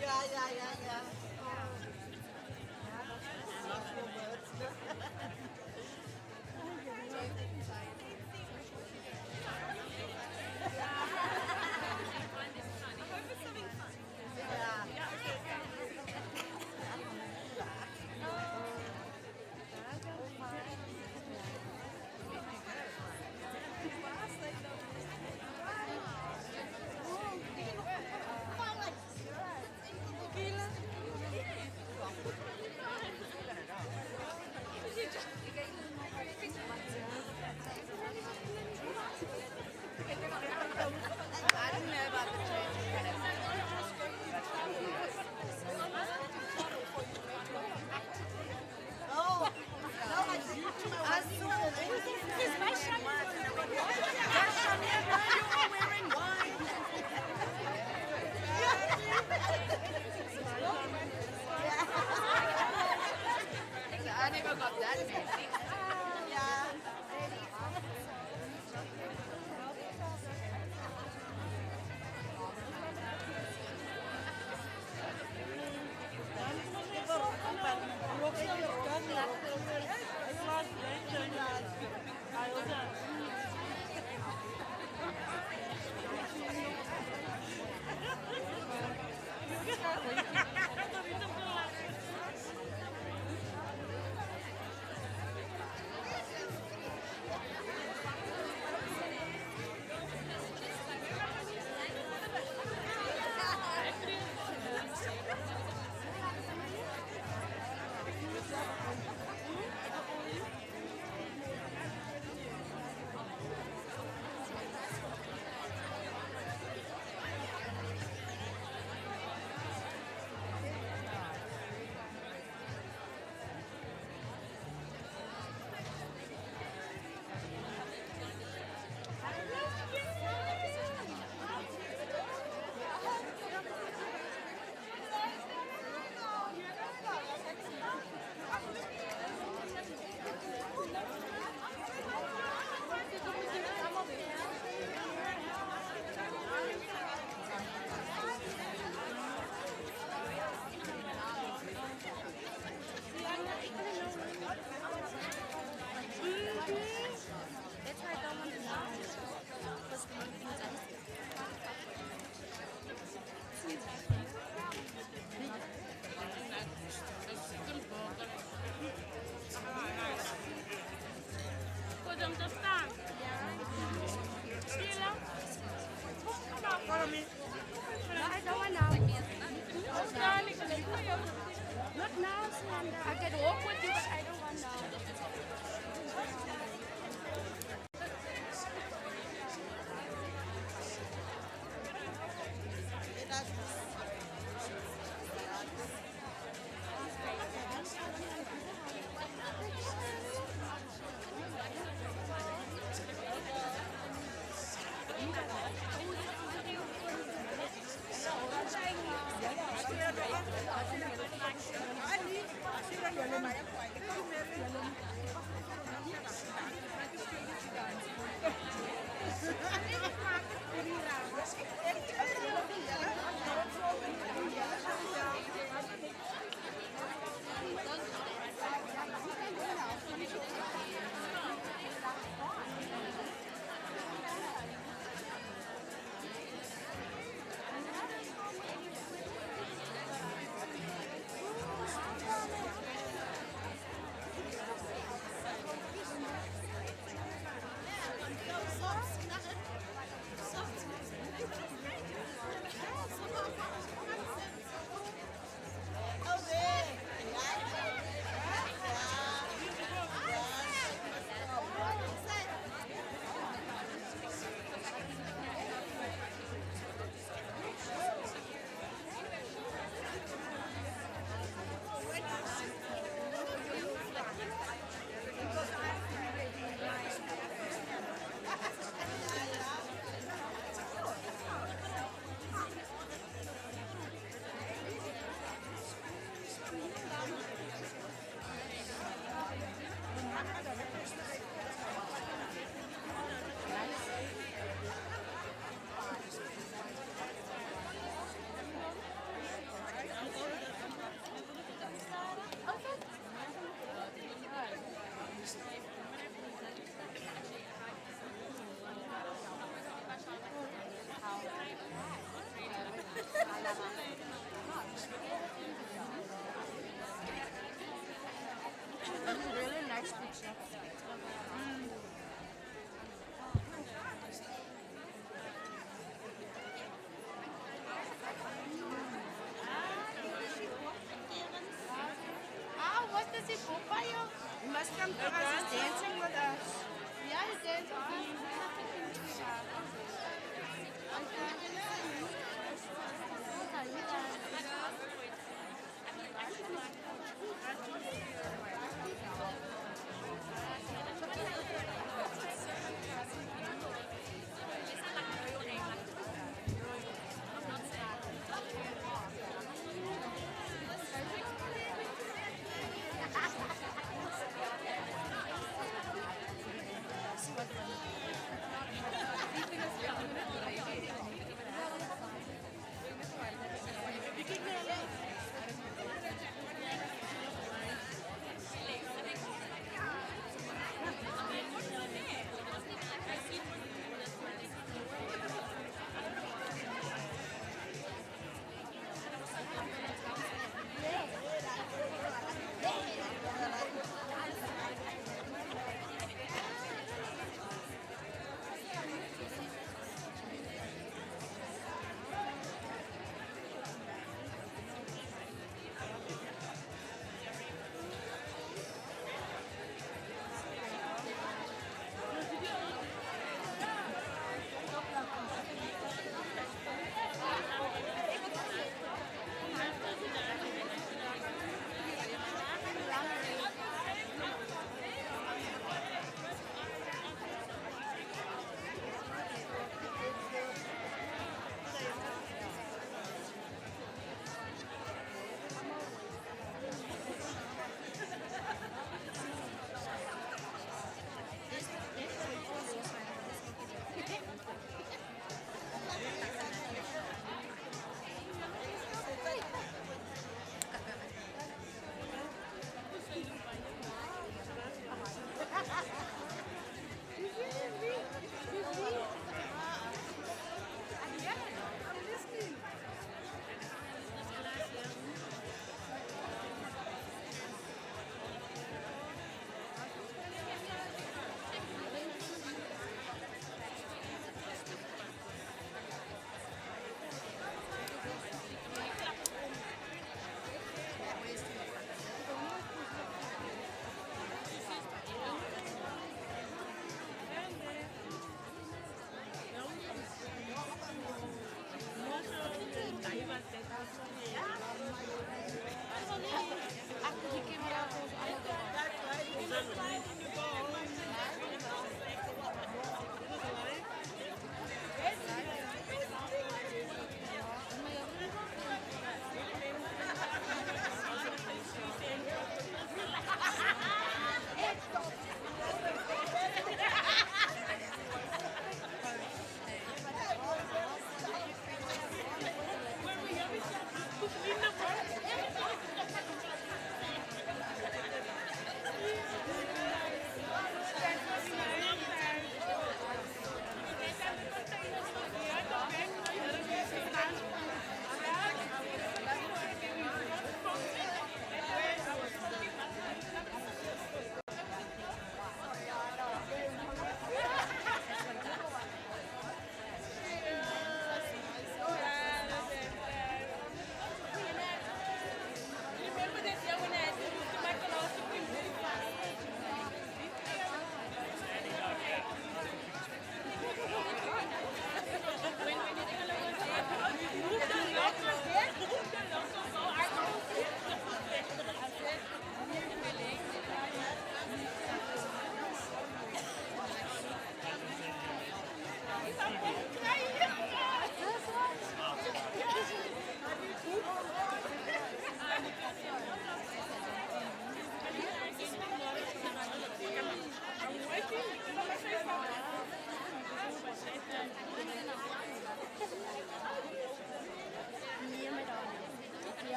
Yeah, yeah, yeah, yeah. Beautiful birds. Yeah. I didn't know about the changing credits. Oh, no, I think I saw You were wearing wine. I never got that fancy. yeah. That's why I don't want to know. Because Podium to stand. Sheila, follow me. no, I don't want now. Darling, Not now, Sandra. I can walk with you, but I don't want now. come to us, he's dancing with us. Yeah, he's dancing with me.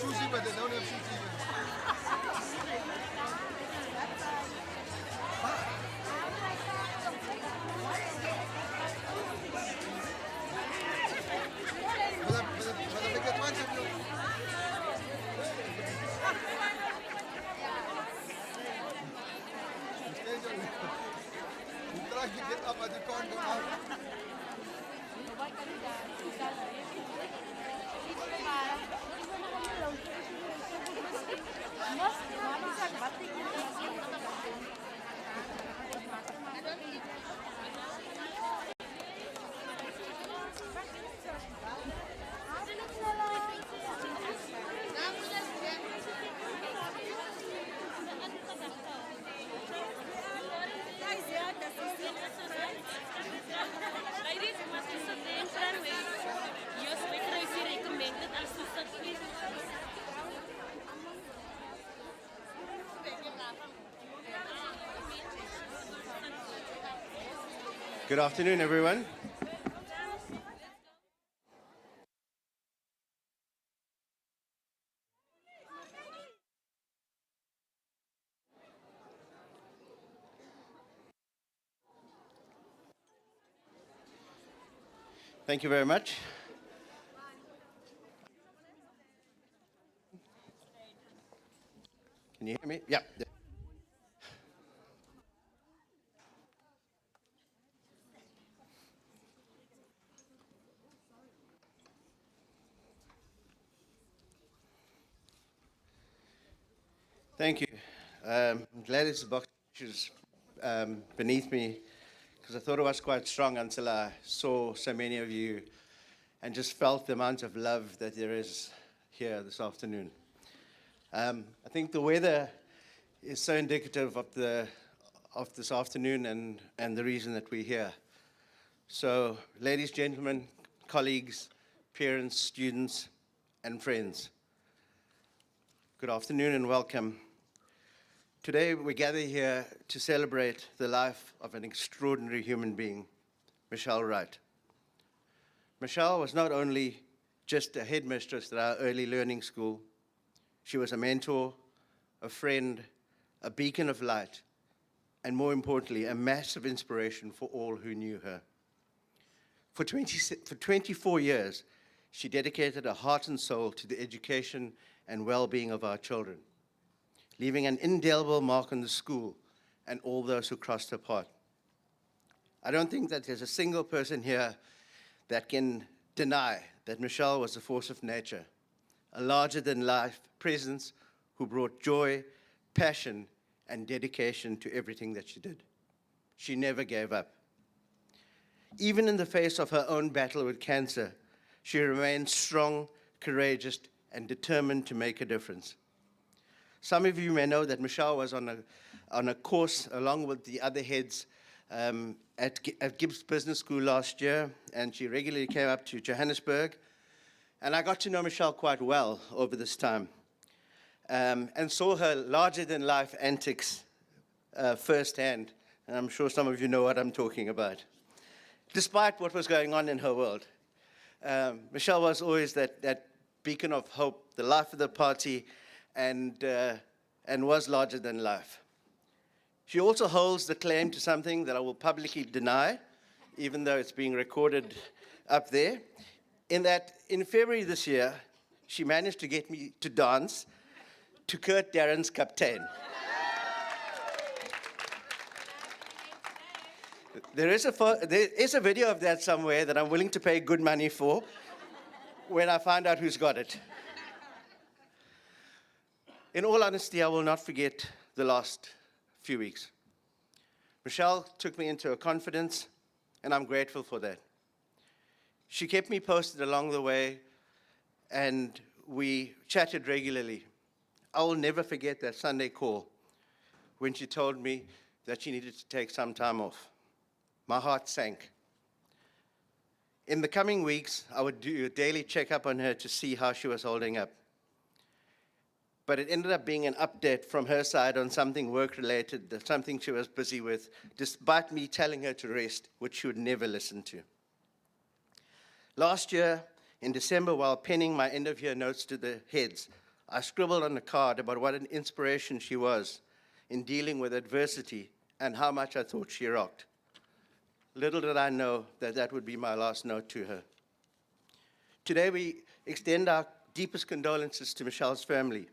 Sushi, but they don't have sushi. You try to get up, but you can't go out. Good afternoon, everyone. Thank you very much. Can you hear me? Yeah. Thank you. I'm glad it's a box which is beneath me because I thought it was quite strong until I saw so many of you and just felt the amount of love that there is here this afternoon. I think the weather is so indicative of this afternoon and the reason that we're here. So, ladies, gentlemen, colleagues, parents, students, and friends, good afternoon and welcome. Today we gather here to celebrate the life of an extraordinary human being, Michelle Wright. Michelle was not only just a headmistress at our early learning school, she was a mentor, a friend, a beacon of light, and more importantly, a massive inspiration for all who knew her. For 24 years, she dedicated her heart and soul to the education and well-being of our children, leaving an indelible mark on the school and all those who crossed her path. I don't think that there's a single person here that can deny that Michelle was a force of nature, a larger-than-life presence who brought joy, passion, and dedication to everything that she did. She never gave up. Even in the face of her own battle with cancer, she remained strong, courageous, and determined to make a difference. Some of you may know that Michelle was on a course along with the other heads at Gibbs Business School last year, and she regularly came up to Johannesburg. And I got to know Michelle quite well over this time and saw her larger-than-life antics firsthand. And I'm sure some of you know what I'm talking about. Despite what was going on in her world, Michelle was always that beacon of hope, the life of the party, and was larger than life. She also holds the claim to something that I will publicly deny, even though it's being recorded up there, in that in February this year, she managed to get me to dance to Kurt Darren's Captain. There is a video of that somewhere that I'm willing to pay good money for when I find out who's got it. In all honesty, I will not forget the last few weeks. Michelle took me into her confidence, and I'm grateful for that. She kept me posted along the way, and we chatted regularly. I will never forget that Sunday call when she told me that she needed to take some time off. My heart sank. In the coming weeks, I would do a daily checkup on her to see how she was holding up. But it ended up being an update from her side on something work-related, something she was busy with, despite me telling her to rest, which she would never listen to. Last year, in December, while penning my end-of-year notes to the heads, I scribbled on a card about what an inspiration she was in dealing with adversity and how much I thought she rocked. Little did I know that that would be my last note to her. Today, we extend our deepest condolences to Michelle's family,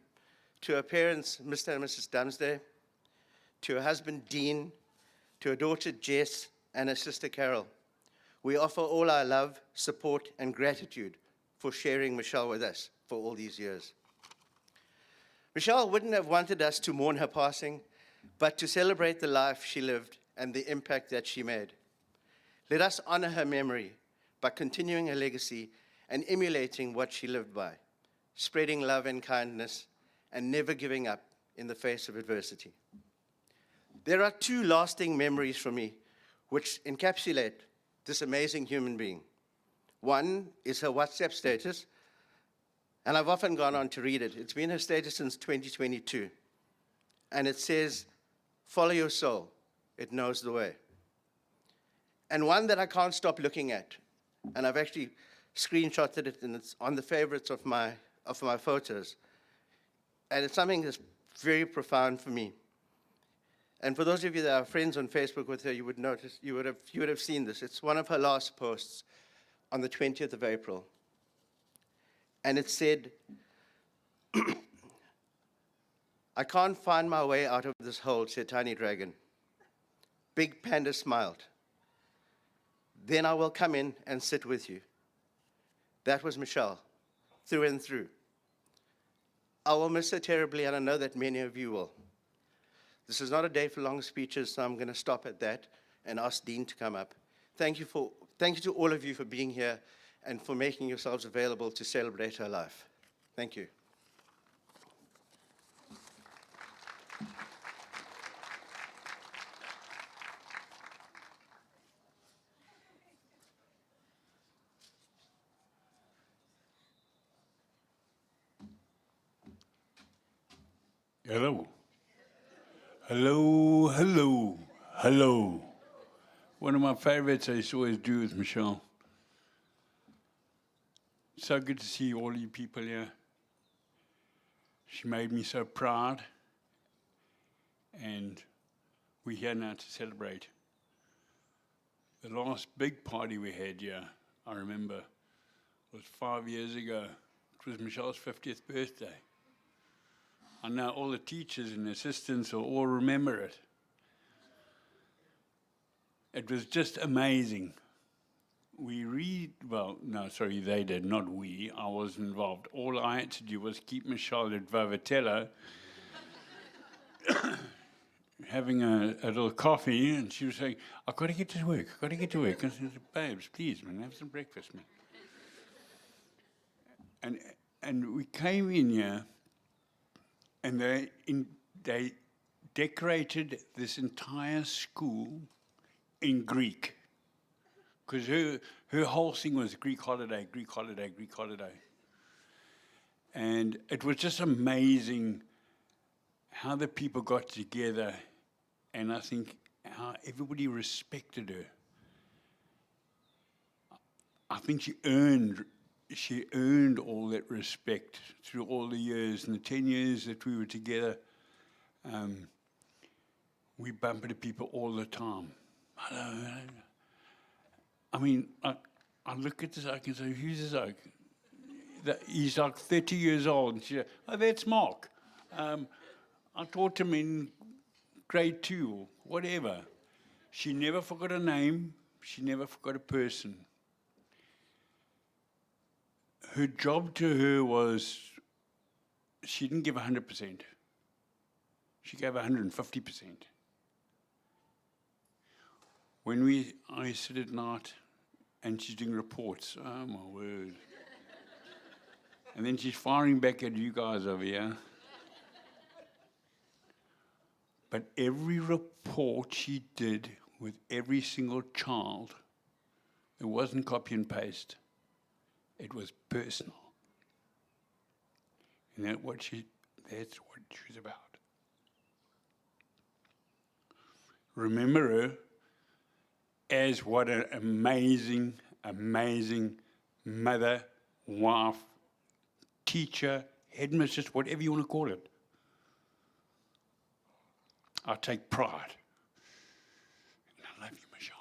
to her parents, Mr. and Mrs. Dumsday, to her husband, Dean, to her daughter, Jess, and her sister, Carol. We offer all our love, support, and gratitude for sharing Michelle with us for all these years. Michelle wouldn't have wanted us to mourn her passing, but to celebrate the life she lived and the impact that she made. Let us honor her memory by continuing her legacy and emulating what she lived by, spreading love and kindness, and never giving up in the face of adversity. There are two lasting memories for me which encapsulate this amazing human being. One is her WhatsApp status, and I've often gone on to read it. It's been her status since 2022, and it says, "Follow your soul, it knows the way." and one that I can't stop looking at. And I've actually screenshotted it, and it's on the favorites of my photos. And it's something that's very profound for me. And for those of you that are friends on Facebook with her, you would have seen this. It's one of her last posts on the 20th of April. And it said, "I can't find my way out of this hole," said Tiny Dragon. Big Panda smiled. "Then I will come in and sit with you." That was Michelle, through and through. I will miss her terribly, and I know that many of you will. This is not a day for long speeches, so I'm going to stop at that and ask Dean to come up. Thank you to all of you for being here and for making yourselves available to celebrate her life. Thank you. Hello. Hello, hello, hello. One of my favorites I used to always do with Michelle. So good to see all you people here. She made me so proud. And we're here now to celebrate. The last big party we had here, I remember, was 5 years ago. It was Michelle's 50th birthday. I know all the teachers and assistants will all remember it. It was just amazing. They did, not we. I was involved. All I had to do was keep Michelle at Vavatello, having a little coffee, and she was saying, "I've got to get to work, I've got to get to work." And I said, "Babes, please, man, have some breakfast, man." And we came in here, and they decorated this entire school in Greek. Because her whole thing was Greek holiday, Greek holiday, Greek holiday. And it was just amazing how the people got together, and I think how everybody respected her. I think she earned all that respect through all the years. And the 10 years that we were together, we bumped into people all the time. Hello. I mean, I look at this oak and say, "Who's this oak?" He's like 30 years old. And she said, "Oh, that's Mark. I taught him in grade 2 or whatever." She never forgot a name. She never forgot a person. Her job to her was, she didn't give 100%. She gave 150%. When I sit at night and she's doing reports, oh my word. And then she's firing back at you guys over here. But every report she did with every single child, it wasn't copy and paste. It was personal. And that's what she was about. Remember her as what an amazing, amazing mother, wife, teacher, headmistress, whatever you want to call it. I take pride. And I love you, Michelle.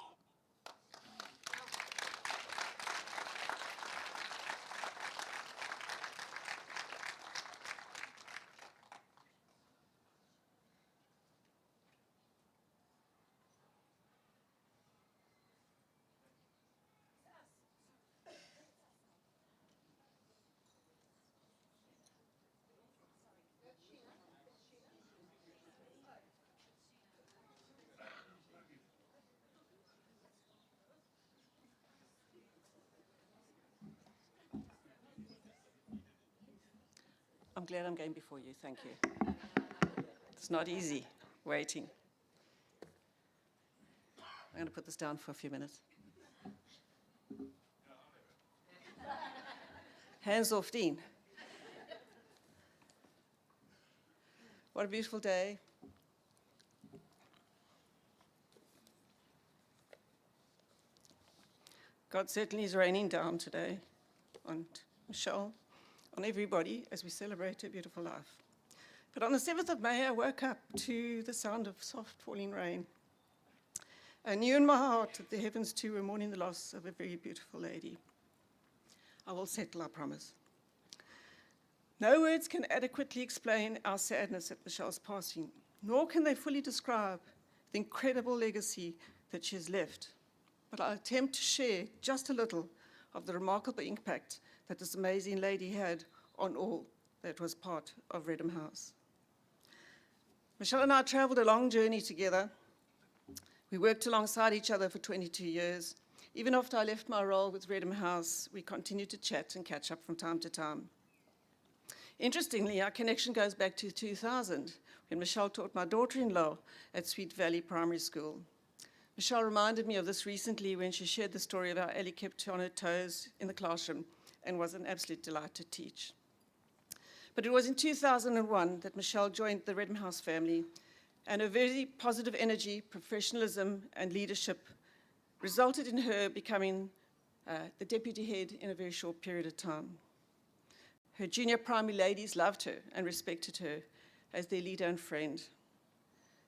I'm glad I'm going before you. Thank you. It's not easy waiting. I'm going to put this down for a few minutes. Hands off, Dean. What a beautiful day. God certainly is raining down today on Michelle, on everybody as we celebrate her beautiful life. But on the 7th of May, I woke up to the sound of soft falling rain. I knew in my heart that the heavens too were mourning the loss of a very beautiful lady. I will settle, I promise. No words can adequately explain our sadness at Michelle's passing, nor can they fully describe the incredible legacy that she has left. But I'll attempt to share just a little of the remarkable impact that this amazing lady had on all that was part of Redham House. Michelle and I traveled a long journey together. We worked alongside each other for 22 years. Even after I left my role with Redham House, we continued to chat and catch up from time to time. Interestingly, our connection goes back to 2000, when Michelle taught my daughter-in-law at Sweet Valley Primary School. Michelle reminded me of this recently when she shared the story of how Ellie kept her on her toes in the classroom and was an absolute delight to teach. But it was in 2001 that Michelle joined the Redham House family, and her very positive energy, professionalism, and leadership resulted in her becoming the deputy head in a very short period of time. Her junior primary ladies loved her and respected her as their leader and friend.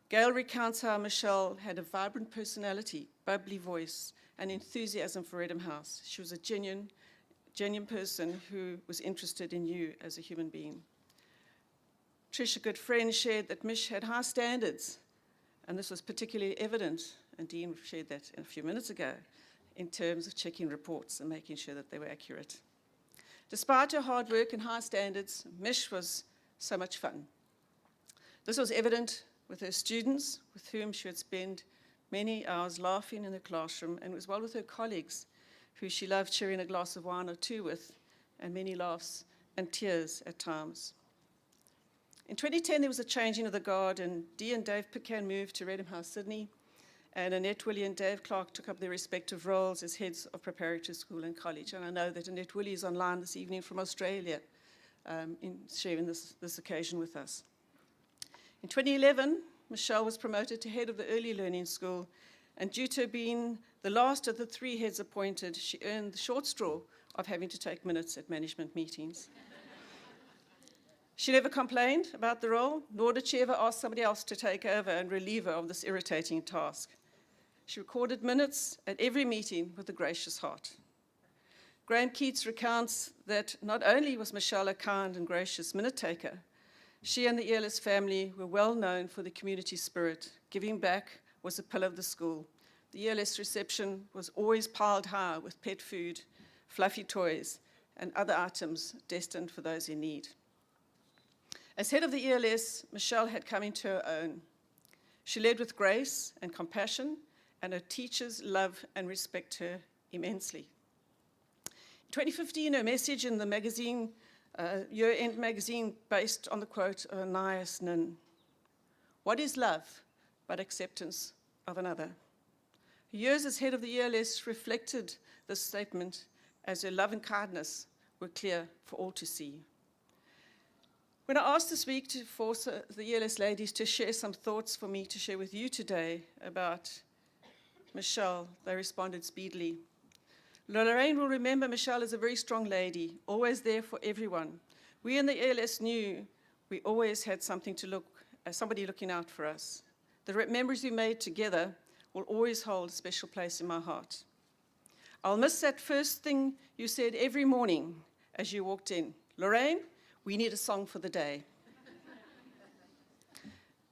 Gail recounts how Michelle had a vibrant personality, bubbly voice, and enthusiasm for Redham House. She was a genuine person who was interested in you as a human being. Trish, a good friend, shared that Mish had high standards, and this was particularly evident, and Dean shared that a few minutes ago, in terms of checking reports and making sure that they were accurate. Despite her hard work and high standards, Mish was so much fun. This was evident with her students, with whom she would spend many hours laughing in the classroom, and as well with her colleagues, who she loved sharing a glass of wine or two with, and many laughs and tears at times. In 2010, there was a changing of the guard, and Dee and Dave Pecan moved to Redham House, Sydney, and Annette Willie and Dave Clark took up their respective roles as heads of preparatory school and college. And I know that Annette Willie is online this evening from Australia in sharing this occasion with us. In 2011, Michelle was promoted to head of the early learning school, and due to being the last of the 3 heads appointed, she earned the short straw of having to take minutes at management meetings. She never complained about the role, nor did she ever ask somebody else to take over and relieve her of this irritating task. She recorded minutes at every meeting with a gracious heart. Graham Keats recounts that not only was Michelle a kind and gracious minute taker, she and the ELS family were well known for the community spirit. Giving back was a pillar of the school. The ELS reception was always piled high with pet food, fluffy toys, and other items destined for those in need. As head of the ELS, Michelle had come into her own. She led with grace and compassion, and her teachers love and respect her immensely. In 2015, her message in the magazine, year-end magazine, based on the quote of Ananias Nin, "What is love but acceptance of another?" Her years as head of the ELS reflected this statement, as her love and kindness were clear for all to see. When I asked this week to force the ELS ladies to share some thoughts for me to share with you today about Michelle, they responded speedily. Lorraine will remember Michelle as a very strong lady, always there for everyone. We in the ELS knew we always had somebody looking out for us. The memories we made together will always hold a special place in my heart. I'll miss that first thing you said every morning as you walked in. Lorraine, we need a song for the day.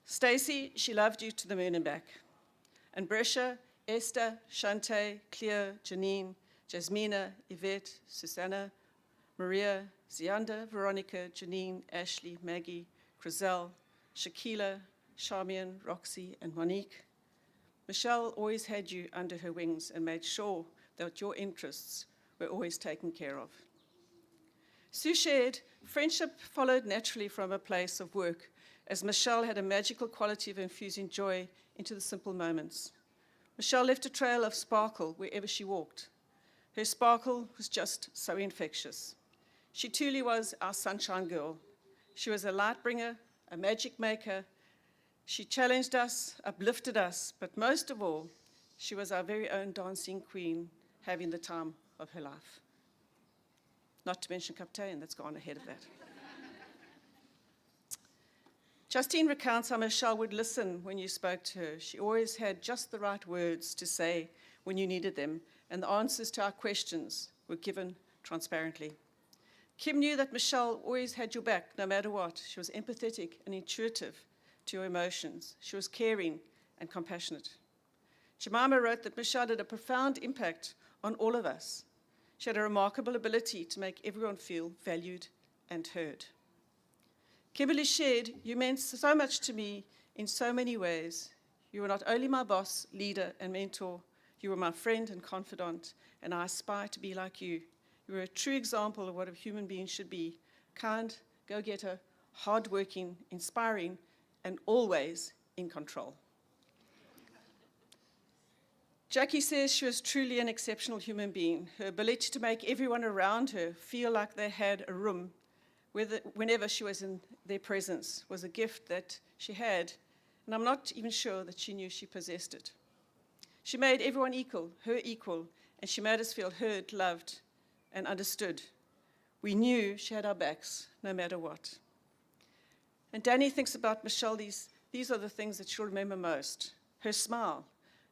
Stacey, she loved you to the moon and back. And Brescia, Esther, Shante, Claire, Janine, Jasmina, Yvette, Susanna, Maria, Zianda, Veronica, Janine, Ashley, Maggie, Griselle, Shaquila, Charmian, Roxy, and Monique. Michelle always had you under her wings and made sure that your interests were always taken care of. Sue shared, friendship followed naturally from a place of work, as Michelle had a magical quality of infusing joy into the simple moments. Michelle left a trail of sparkle wherever she walked. Her sparkle was just so infectious. She truly was our sunshine girl. She was a light bringer, a magic maker. She challenged us, uplifted us, but most of all, she was our very own dancing queen, having the time of her life. Not to mention Captain, that's gone ahead of that. Justine recounts how Michelle would listen when you spoke to her. She always had just the right words to say when you needed them, and the answers to our questions were given transparently. Kim knew that Michelle always had your back, no matter what. She was empathetic and intuitive to your emotions. She was caring and compassionate. Jemima wrote that Michelle had a profound impact on all of us. She had a remarkable ability to make everyone feel valued and heard. Kimberly shared, "You meant so much to me in so many ways. You were not only my boss, leader, and mentor, you were my friend and confidant, and I aspire to be like you. You were a true example of what a human being should be: kind, go-getter, hardworking, inspiring, and always in control." Jackie says she was truly an exceptional human being. Her ability to make everyone around her feel like they had a room whenever she was in their presence was a gift that she had, and I'm not even sure that she knew she possessed it. She made everyone equal, her equal, and she made us feel heard, loved, and understood. We knew she had our backs, no matter what. And Danny thinks about Michelle, these are the things that she'll remember most. Her smile.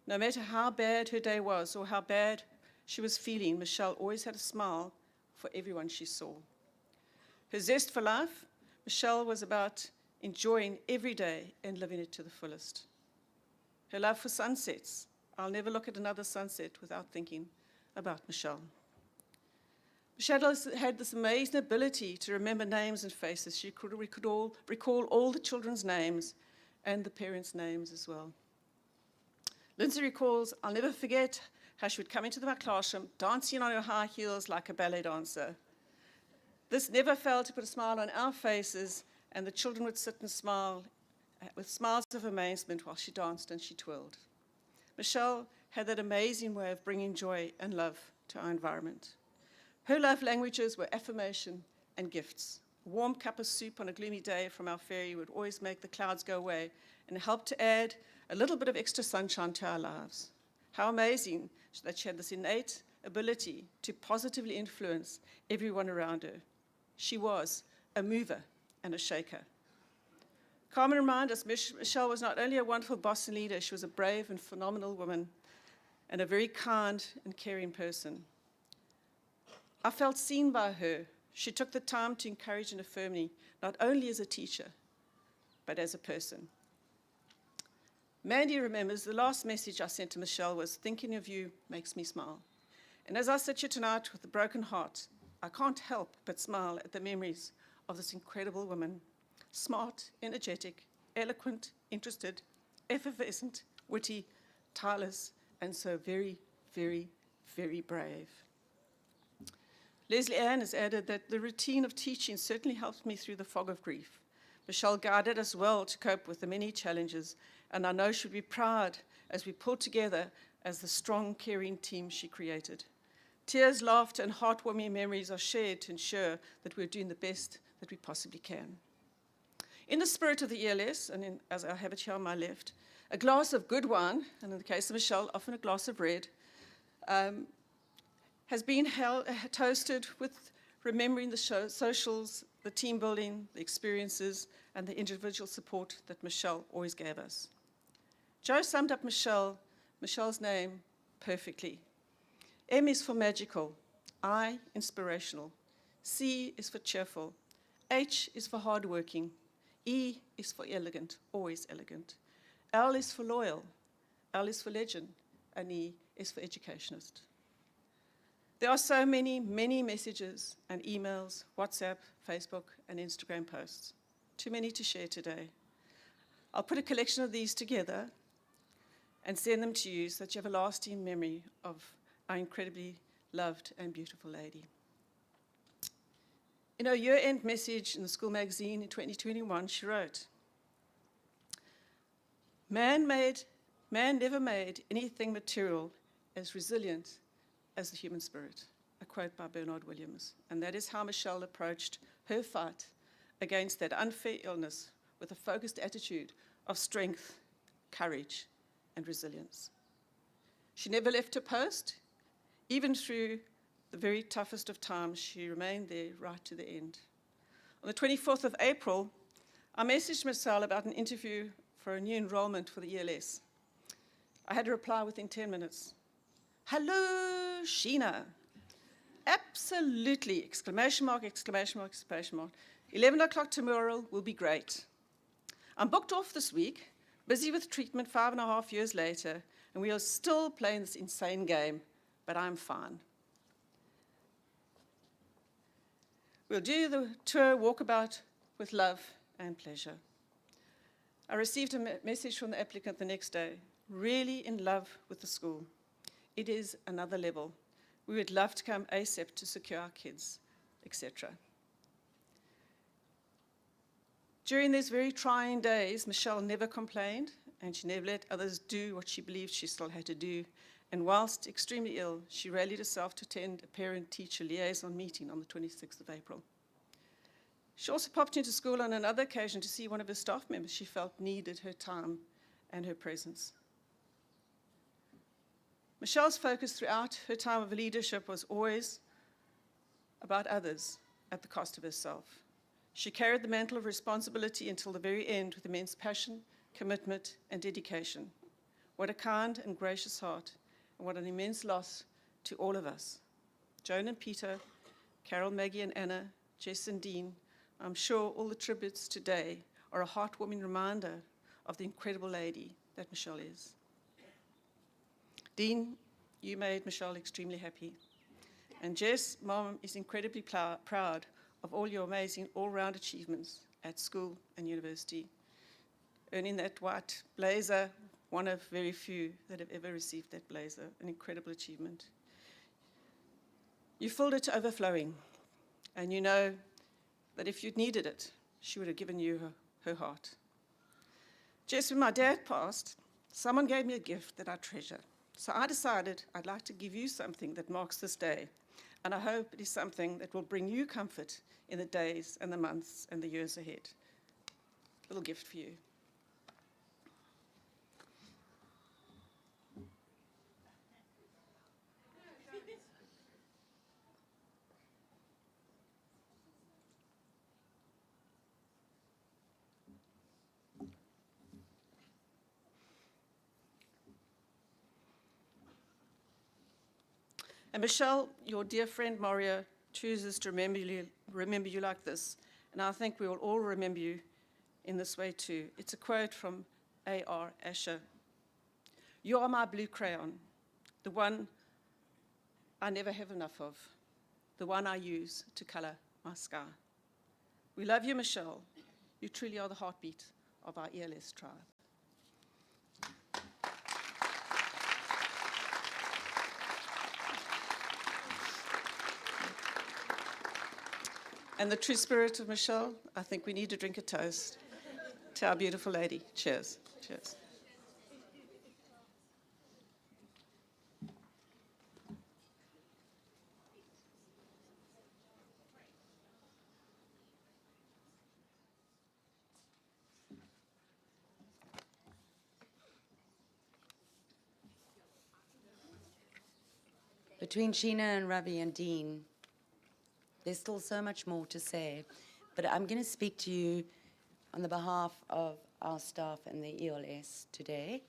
No matter how bad her day was or how bad she was feeling, Michelle always had a smile for everyone she saw. Her zest for life, Michelle was about enjoying every day and living it to the fullest. Her love for sunsets. I'll never look at another sunset without thinking about Michelle. Michelle had this amazing ability to remember names and faces. We could all recall all the children's names and the parents' names as well. Lindsay recalls, "I'll never forget how she would come into my classroom dancing on her high heels like a ballet dancer. This never failed to put a smile on our faces, and the children would sit and smile with smiles of amazement while she danced and she twirled." Michelle had that amazing way of bringing joy and love to our environment. Her love languages were affirmation and gifts. A warm cup of soup on a gloomy day from our ferry would always make the clouds go away and help to add a little bit of extra sunshine to our lives. How amazing that she had this innate ability to positively influence everyone around her. She was a mover and a shaker. Carmen reminded us Michelle was not only a wonderful boss and leader, she was a brave and phenomenal woman and a very kind and caring person. I felt seen by her. She took the time to encourage and affirm me, not only as a teacher, but as a person. Mandy remembers the last message I sent to Michelle was, "Thinking of you makes me smile." And as I sit here tonight with a broken heart, I can't help but smile at the memories of this incredible woman. Smart, energetic, eloquent, interested, effervescent, witty, tireless, and so very, very, very brave. Leslie Ann has added that the routine of teaching certainly helped me through the fog of grief. Michelle guided us well to cope with the many challenges, and I know she'll be proud as we pull together as the strong, caring team she created. Tears, laughter, and heartwarming memories are shared to ensure that we're doing the best that we possibly can. In the spirit of the ELS, and as I have it here on my left, a glass of good wine, and in the case of Michelle, often a glass of red, has been toasted with remembering the socials, the team building, the experiences, and the individual support that Michelle always gave us. Joe summed up Michelle's name perfectly. M is for magical, I, inspirational, C is for cheerful, H is for hardworking, E is for elegant, always elegant, L is for loyal, L is for legend, and E is for educationist. There are so many, many messages and emails, WhatsApp, Facebook, and Instagram posts. Too many to share today. I'll put a collection of these together and send them to you so that you have a lasting memory of our incredibly loved and beautiful lady. In her year-end message in the school magazine in 2021, she wrote, Man never made anything material as resilient as the human spirit, a quote by Bernard Williams. And that is how Michelle approached her fight against that unfair illness with a focused attitude of strength, courage, and resilience. She never left her post, Even through the very toughest of times, she remained there right to the end. On the 24th of April, I messaged Marcel about an interview for a new enrollment for the ELS. I had a reply within 10 minutes. Hello, Sheena. Absolutely, exclamation mark, exclamation mark, exclamation mark. 11 o'clock tomorrow will be great. I'm booked off this week, busy with treatment 5.5 years later, and we are still playing this insane game, but I'm fine. We'll do the tour walkabout with love and pleasure. I received a message from the applicant the next day, really in love with the school. It is another level. We would love to come ASAP to secure our kids, etc. During these very trying days, Michelle never complained, and she never let others do what she believed she still had to do. And whilst extremely ill, she rallied herself to attend a parent-teacher liaison meeting on the 26th of April. She also popped into school on another occasion to see one of her staff members she felt needed her time and her presence. Michelle's focus throughout her time of leadership was always about others at the cost of herself. She carried the mantle of responsibility until the very end with immense passion, commitment, and dedication. What a kind and gracious heart, and what an immense loss to all of us. Joan and Peter, Carol, Maggie, and Anna, Jess and Dean, I'm sure all the tributes today are a heartwarming reminder of the incredible lady that Michelle is. Dean, you made Michelle extremely happy. And Jess, Mom, is incredibly proud of all your amazing all-round achievements at school and university. Earning that white blazer, one of very few that have ever received that blazer, an incredible achievement. You filled it to overflowing, and you know that if you'd needed it, she would have given you her heart. Just when my dad passed, someone gave me a gift that I treasure. So I decided I'd like to give you something that marks this day, and I hope it is something that will bring you comfort in the days and the months and the years ahead. A little gift for you. And Michelle, your dear friend Mario chooses to remember you like this, and I think we will all remember you in this way too. It's a quote from A.R. Asher. You are my blue crayon, the one I never have enough of, the one I use to color my sky. We love you, Michelle. You truly are the heartbeat of our ELS tribe. And the true spirit of Michelle, I think we need to drink a toast to our beautiful lady. Cheers. Cheers. Between Sheena and Ravi and Dean, there's still so much more to say, but I'm going to speak to you on the behalf of our staff and the ELS today,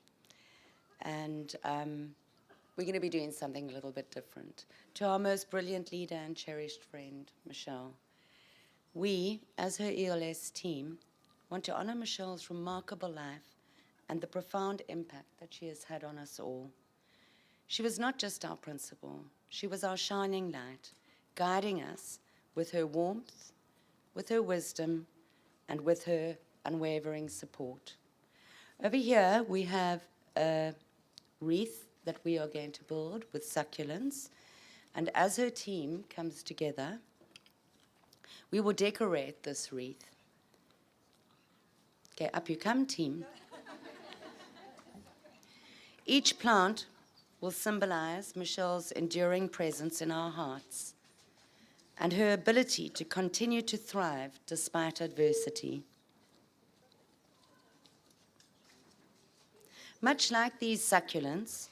and we're going to be doing something a little bit different. To our most brilliant leader and cherished friend, Michelle, we, as her ELS team, want to honor Michelle's remarkable life and the profound impact that she has had on us all. She was not just our principal, she was our shining light, guiding us with her warmth, with her wisdom, and with her unwavering support. Over here, we have a wreath that we are going to build with succulents, and as her team comes together, we will decorate this wreath. Okay, up you come, team. Each plant will symbolize Michelle's enduring presence in our hearts and her ability to continue to thrive despite adversity. Much like these succulents,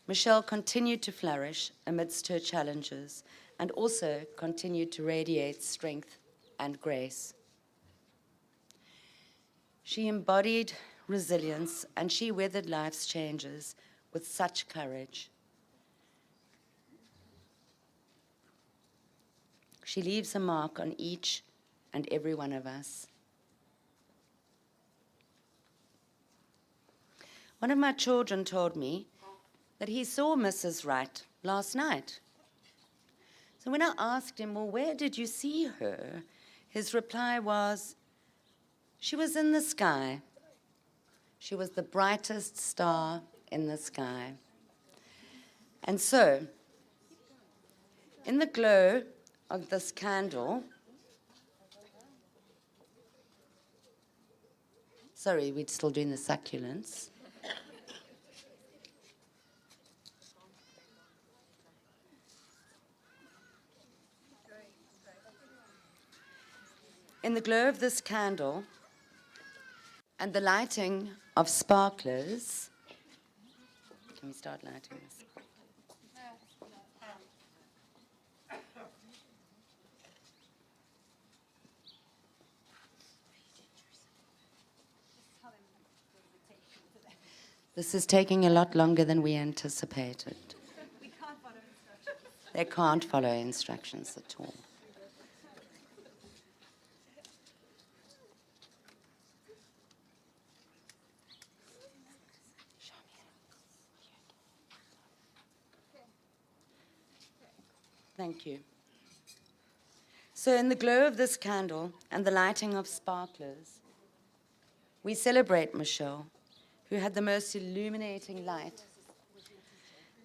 Michelle continued to flourish amidst her challenges and also continued to radiate strength and grace. She embodied resilience and she weathered life's changes with such courage. She leaves a mark on each and every one of us. One of my children told me that he saw Mrs. Wright last night. So when I asked him, well, where did you see her? His reply was, she was in the sky. She was the brightest star in the sky. And so, in the glow of this candle, sorry, we're still doing the succulents. In the glow of this candle and the lighting of sparklers, can we start lighting this? This is taking a lot longer than we anticipated. We can't follow instructions. They can't follow instructions at all. Thank you. So in the glow of this candle and the lighting of sparklers, we celebrate Michelle, who had the most illuminating light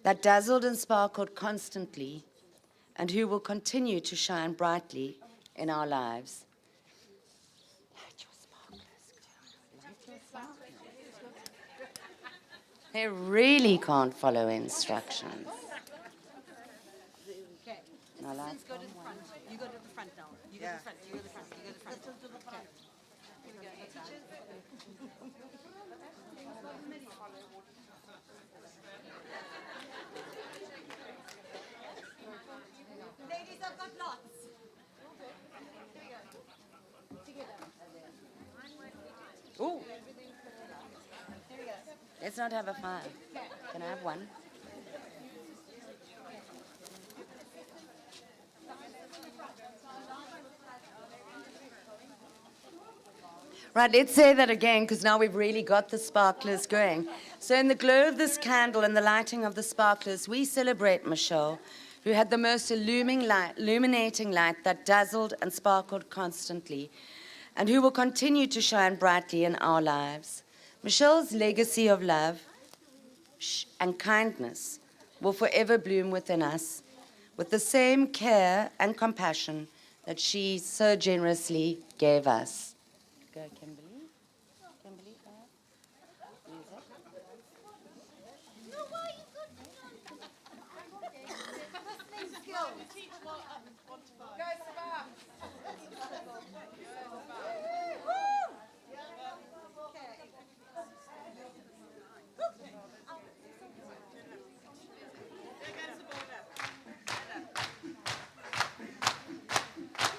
that dazzled and sparkled constantly and who will continue to shine brightly in our lives. Light your sparklers. Light your sparklers. They really can't follow instructions. Okay. Now light Go to the front. You go to the front now. You go to the front. You go to the front. You go to the front. Let's go to the front. Here we go. Ladies, I've got lots. Ooh. Let's not have a fire. Can I have one? Right, let's say that again, because now we've really got the sparklers going. So in the glow of this candle and the lighting of the sparklers, we celebrate Michelle, who had the most illuminating light that dazzled and sparkled constantly, and who will continue to shine brightly in our lives. Michelle's legacy of love and kindness will forever bloom within us with the same care and compassion that she so generously gave us. Go, Kimberly. Kimberly, go. Music.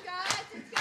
Guys, it's go!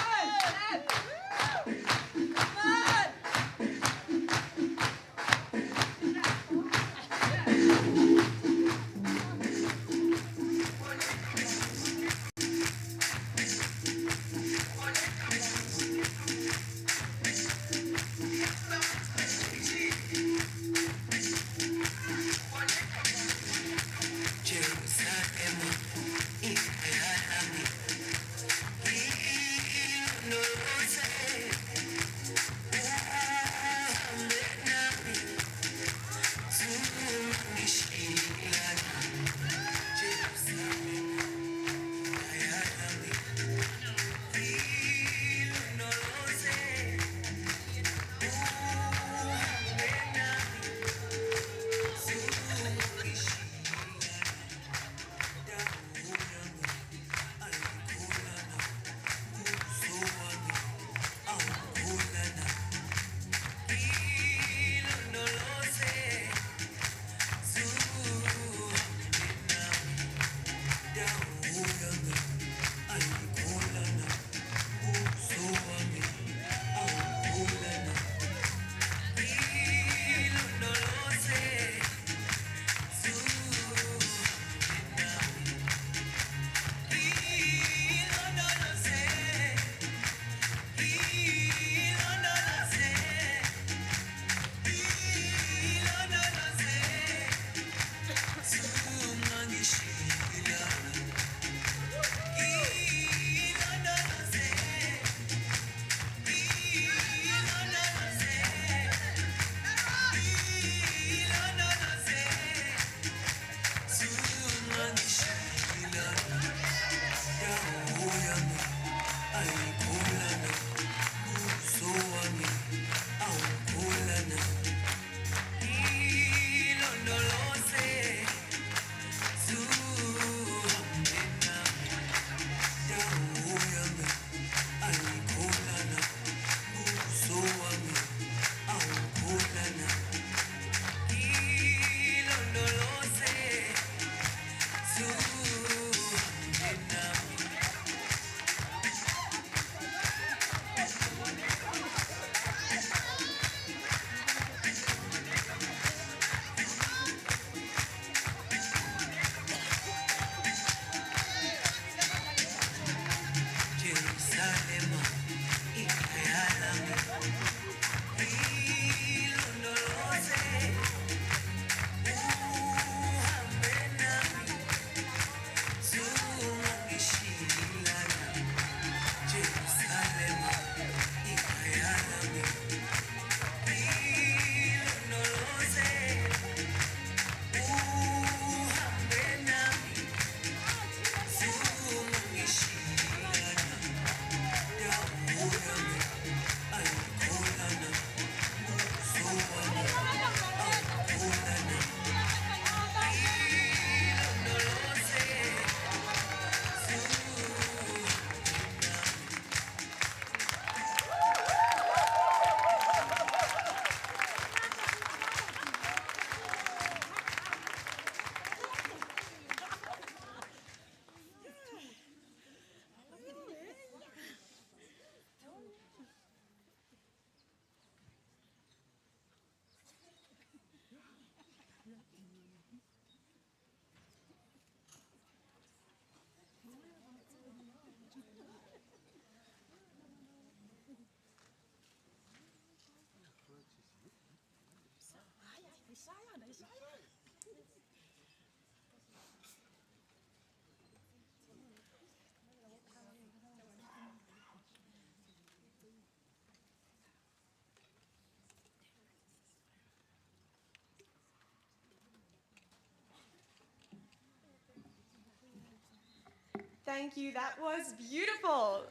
Thank you. That was beautiful.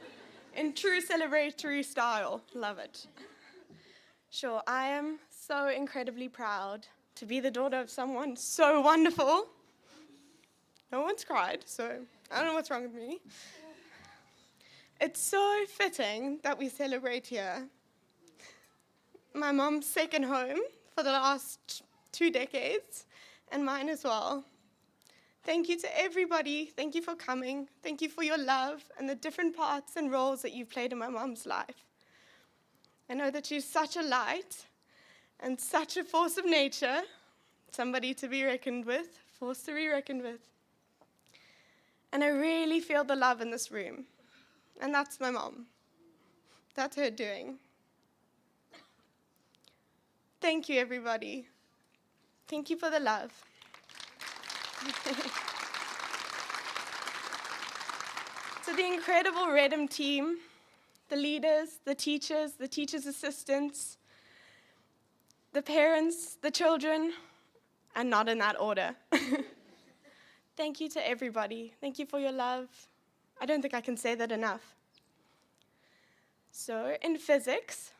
In true celebratory style. Love it. Sure, I am so incredibly proud to be the daughter of someone so wonderful. No one's cried, so I don't know what's wrong with me. It's so fitting that we celebrate here. My mom's second home for the last 2 decades, and mine as well. Thank you to everybody. Thank you for coming. Thank you for your love and the different parts and roles that you've played in my mom's life. I know that she's such a light and such a force of nature, somebody to be reckoned with, force to be reckoned with. And I really feel the love in this room. And that's my mom. That's her doing. Thank you, everybody. Thank you for the love. To the incredible Redham team, the leaders, the teachers' assistants, the parents, the children, and not in that order. Thank you to everybody. Thank you for your love. I don't think I can say that enough. So, in physics,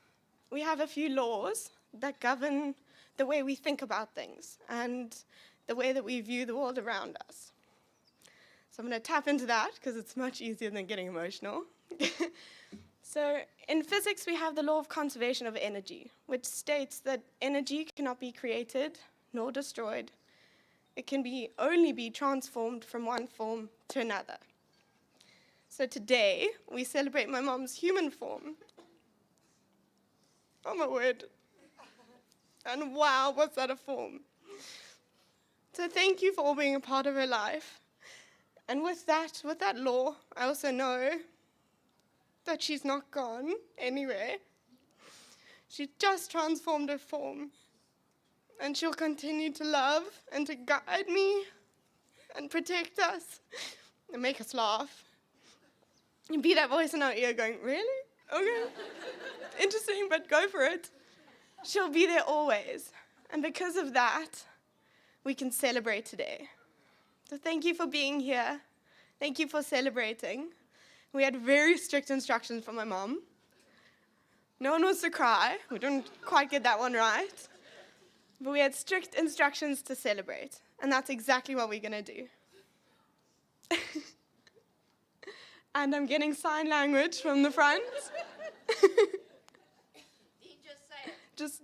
we have a few laws that govern the way we think about things and the way that we view the world around us. So I'm going to tap into that because it's much easier than getting emotional. So in physics, we have the law of conservation of energy, which states that energy cannot be created nor destroyed. It can only be transformed from one form to another. So today, we celebrate my mom's human form. Oh my word. And wow, was that a form. So thank you for all being a part of her life. And with that law, I also know that she's not gone anywhere. She just transformed her form. And she'll continue to love and to guide me and protect us and make us laugh. And be that voice in our ear going, really? Okay. Interesting, but go for it. She'll be there always. And because of that, we can celebrate today. So thank you for being here. Thank you for celebrating. We had very strict instructions from my mom. No one was to cry. We didn't quite get that one right. But we had strict instructions to celebrate. And that's exactly what we're going to do. And I'm getting sign language from the front. Just say it. Just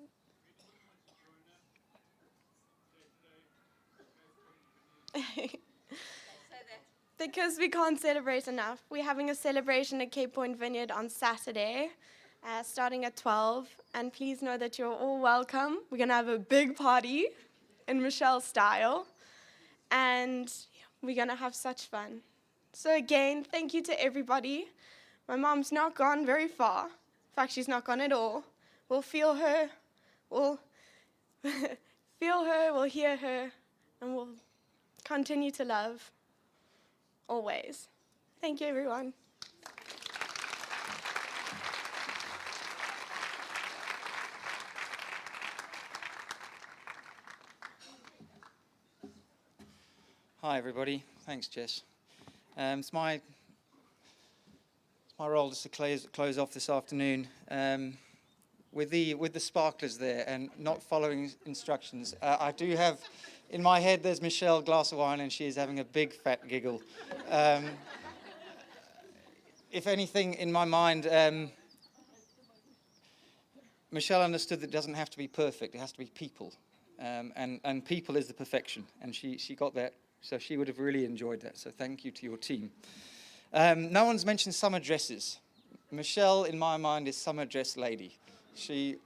because we can't celebrate enough. We're having a celebration at Cape Point Vineyard on Saturday, starting at 12. And please know that you're all welcome. We're going to have a big party in Michelle's style. And we're going to have such fun. So again, thank you to everybody. My mom's not gone very far. In fact, she's not gone at all. We'll feel her. We'll feel her. We'll hear her. And we'll continue to love. Always. Thank you, everyone. Hi, everybody. Thanks, Jess. It's my role just to close off this afternoon with the sparklers there and not following instructions. I do have. In my head, there's Michelle, glass of wine, and she is having a big fat giggle. If anything, in my mind, Michelle understood that it doesn't have to be perfect, it has to be people. And people is the perfection, and she got that, so she would have really enjoyed that, so thank you to your team. No one's mentioned summer dresses. Michelle, in my mind, is summer dress lady. She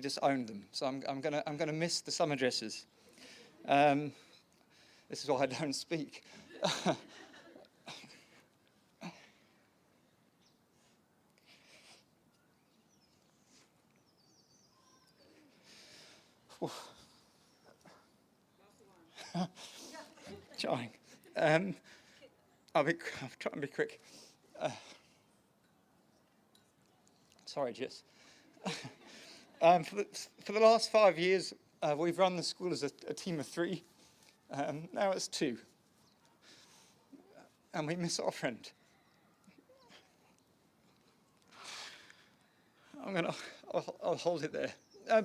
just owned them. So I'm gonna miss the summer dresses. This is why I don't speak. Trying. I'll try and be quick. Sorry, Jess. For the last 5 years, we've run the school as a team of 3. Now it's 2. And we miss our friend. I'll hold it there.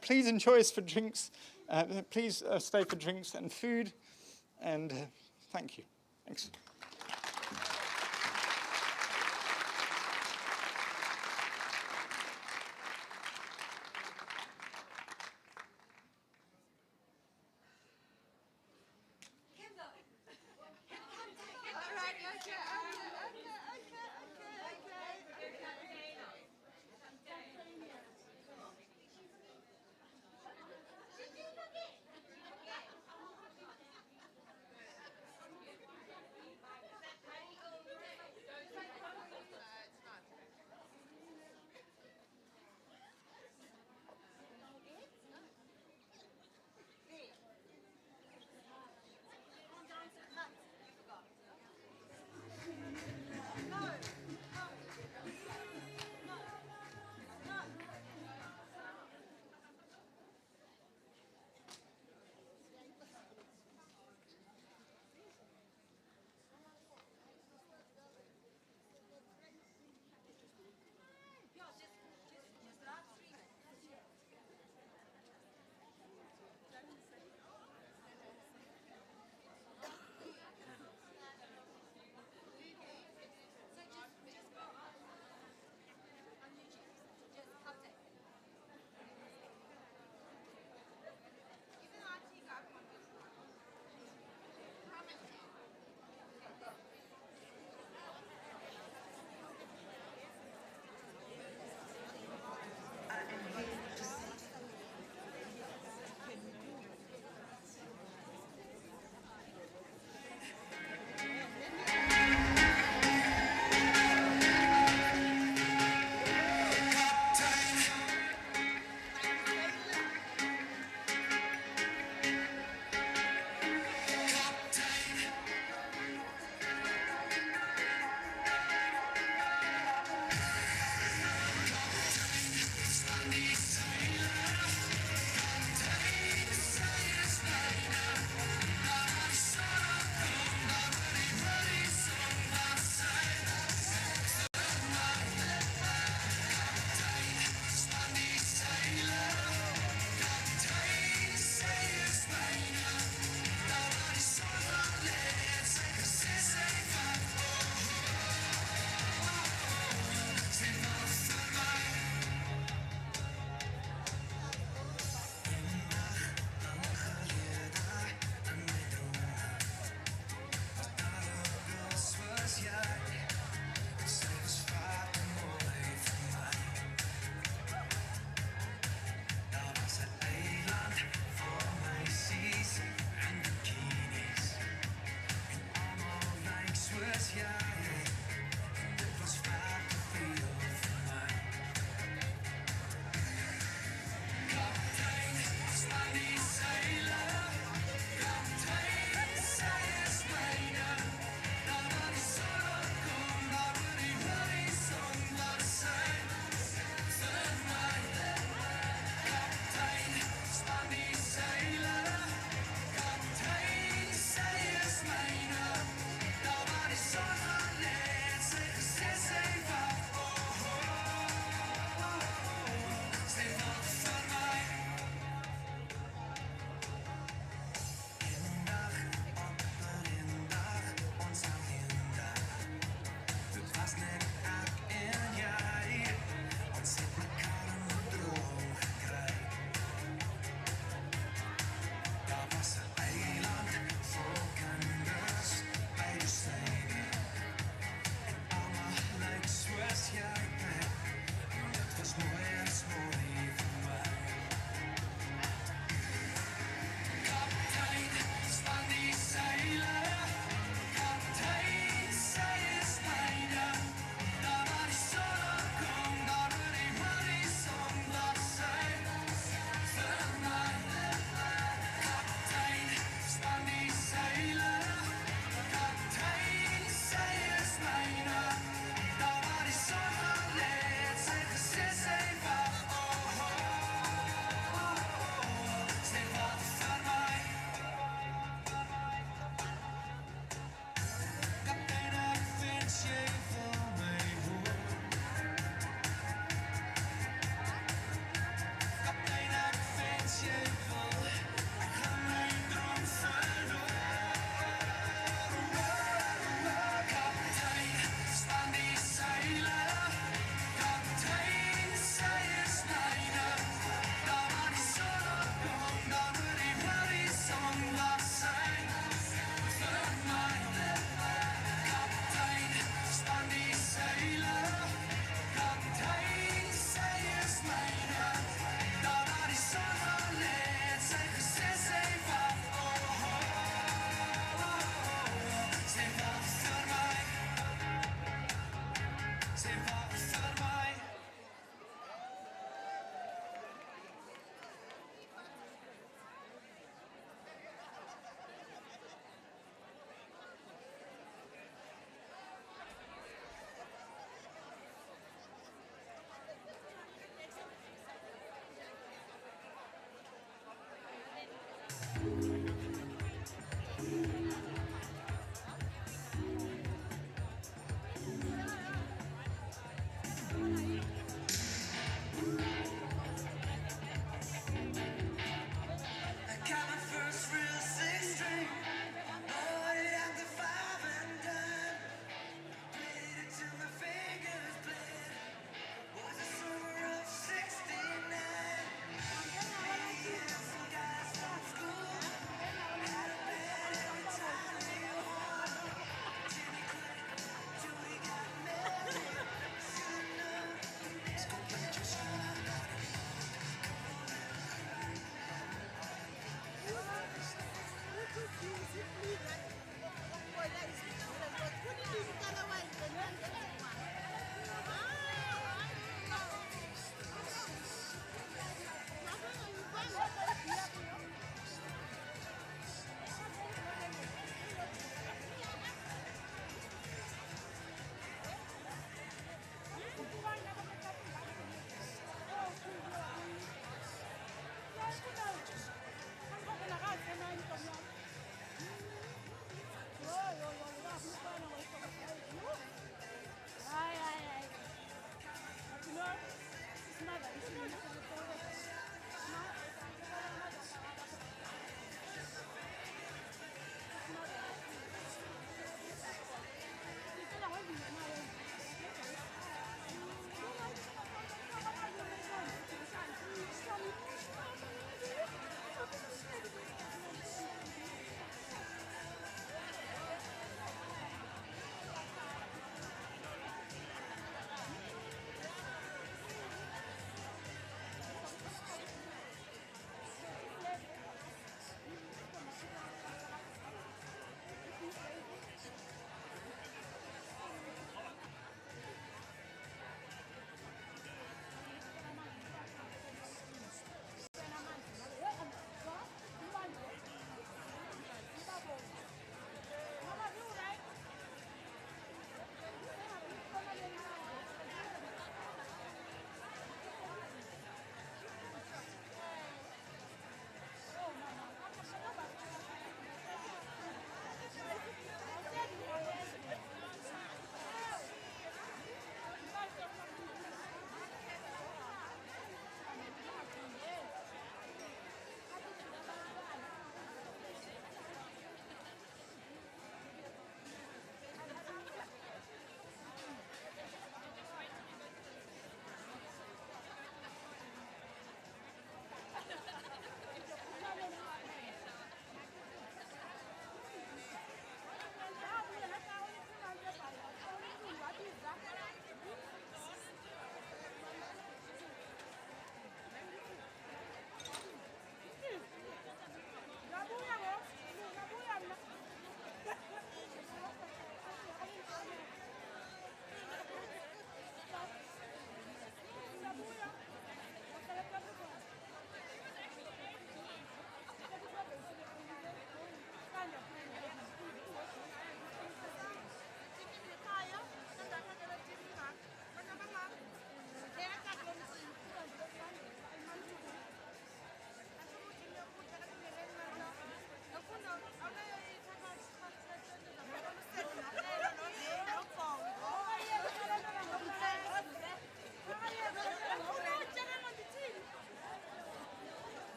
Please enjoy us for drinks. Please stay for drinks and food. And thank you. Thanks.